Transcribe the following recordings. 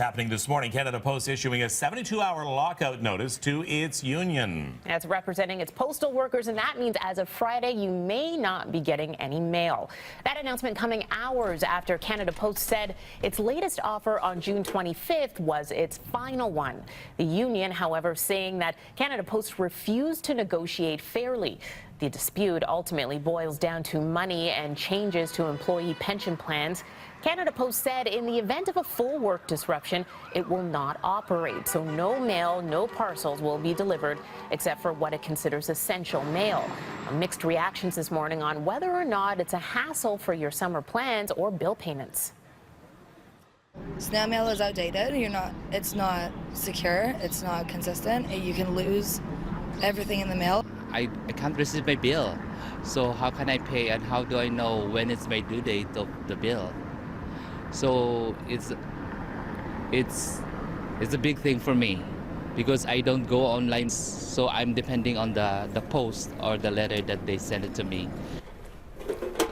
Happening this morning, Canada Post issuing a 72-hour lockout notice to its union. That's representing its postal workers, and that means as of Friday, you may not be getting any mail. That announcement coming hours after Canada Post said its latest offer on June 25th was its final one. The union, however, saying that Canada Post refused to negotiate fairly. The dispute ultimately boils down to money and changes to employee pension plans. Canada Post said in the event of a full work disruption, it will not operate. So no mail, no parcels will be delivered except for what it considers essential mail. Mixed reactions this morning on whether or not it's a hassle for your summer plans or bill payments. Snail mail is outdated. It's not secure. It's not consistent. You can lose everything in the mail. I can't receive my bill. So how can I pay, and how do I know when it's my due date of the bill? So it's a big thing for me because I don't go online, so I'm depending on the post or the letter that they send it to me.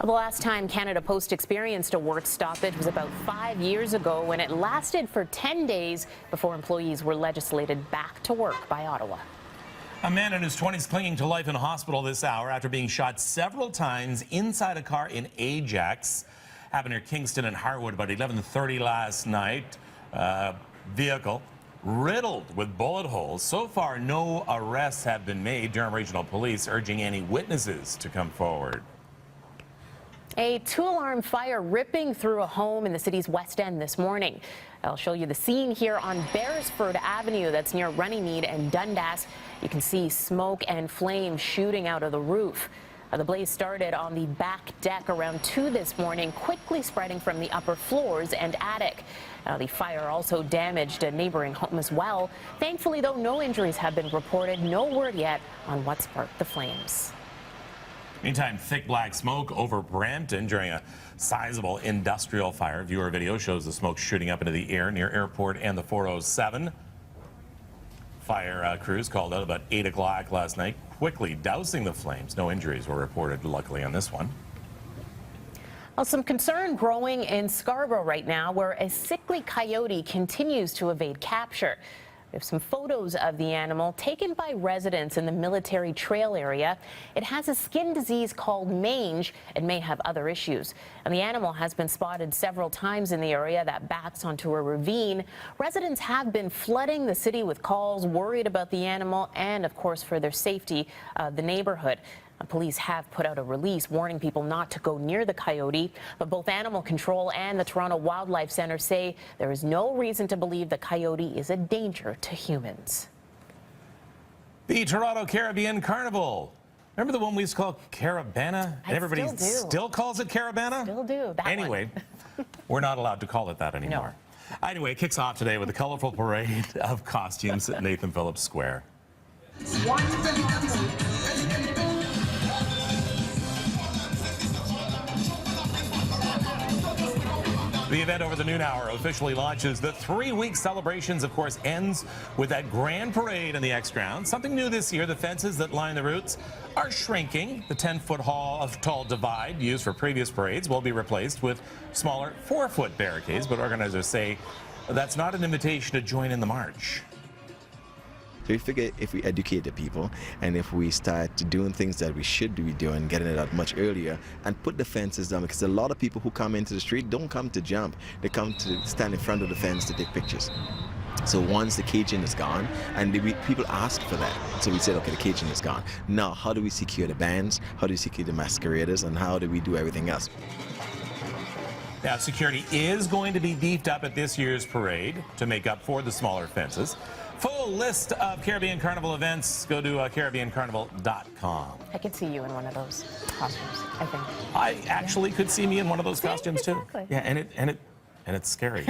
The last time Canada Post experienced a work stoppage was about 5 years ago, when it lasted for 10 days before employees were legislated back to work by Ottawa. A man in his 20s clinging to life in a hospital this hour after being shot several times inside a car in Ajax. Happened near Kingston and Harwood about 11:30 last night. Vehicle riddled with bullet holes. So far, no arrests have been made. Durham Regional Police urging any witnesses to come forward. A two-alarm fire ripping through a home in the city's West End this morning. I'll show you the scene here on Beresford Avenue, that's near Runnymede and Dundas. You can see smoke and flames shooting out of the roof. The blaze started on the back deck around 2 this morning, quickly spreading from the upper floors and attic. The fire also damaged a neighboring home as well. Thankfully, though, no injuries have been reported. No word yet on what sparked the flames. Meantime, thick black smoke over Brampton during a sizable industrial fire. Viewer video shows the smoke shooting up into the air near Airport and the 407. Fire crews called out about 8 o'clock last night, quickly dousing the flames. No injuries were reported, luckily, on this one. Well, some concern growing in Scarborough right now, where a sickly coyote continues to evade capture. We have some photos of the animal taken by residents in the Military Trail area. It has a skin disease called mange and may have other issues. And the animal has been spotted several times in the area that backs onto a ravine. Residents have been flooding the city with calls, worried about the animal and, of course, for their safety of the neighborhood. Police have put out a release warning people not to go near the coyote, but both Animal Control and the Toronto Wildlife Centre say there is no reason to believe the coyote is a danger to humans. The Toronto Caribbean Carnival. Remember the one we used to call Caribana? Everybody still calls it Caribana? Still do. Anyway, we're not allowed to call it that anymore. No. Anyway, it kicks off today with a colorful parade of costumes at Nathan Phillips Square. The event over the noon hour officially launches. The 3-week celebrations, of course, ends with that grand parade in the X ground. Something new this year, the fences that line the routes are shrinking. The 10-foot tall divide used for previous parades will be replaced with smaller 4-foot barricades, but organizers say that's not an invitation to join in the march. So we figure if we educate the people and if we start doing things that we should be doing, getting it out much earlier, and put the fences down, because a lot of people who come into the street don't come to jump, they come to stand in front of the fence to take pictures. So once the caging is gone, and people ask for that, so we said, okay, the caging is gone. Now, how do we secure the bands? How do we secure the masqueraders? And how do we do everything else? Now, security is going to be beefed up at this year's parade to make up for the smaller fences. Full list of Caribbean Carnival events, go to CaribbeanCarnival.com. I could see you in one of those costumes, I think. I actually could see me in one of those costumes, exactly. too. Yeah, and it's scary.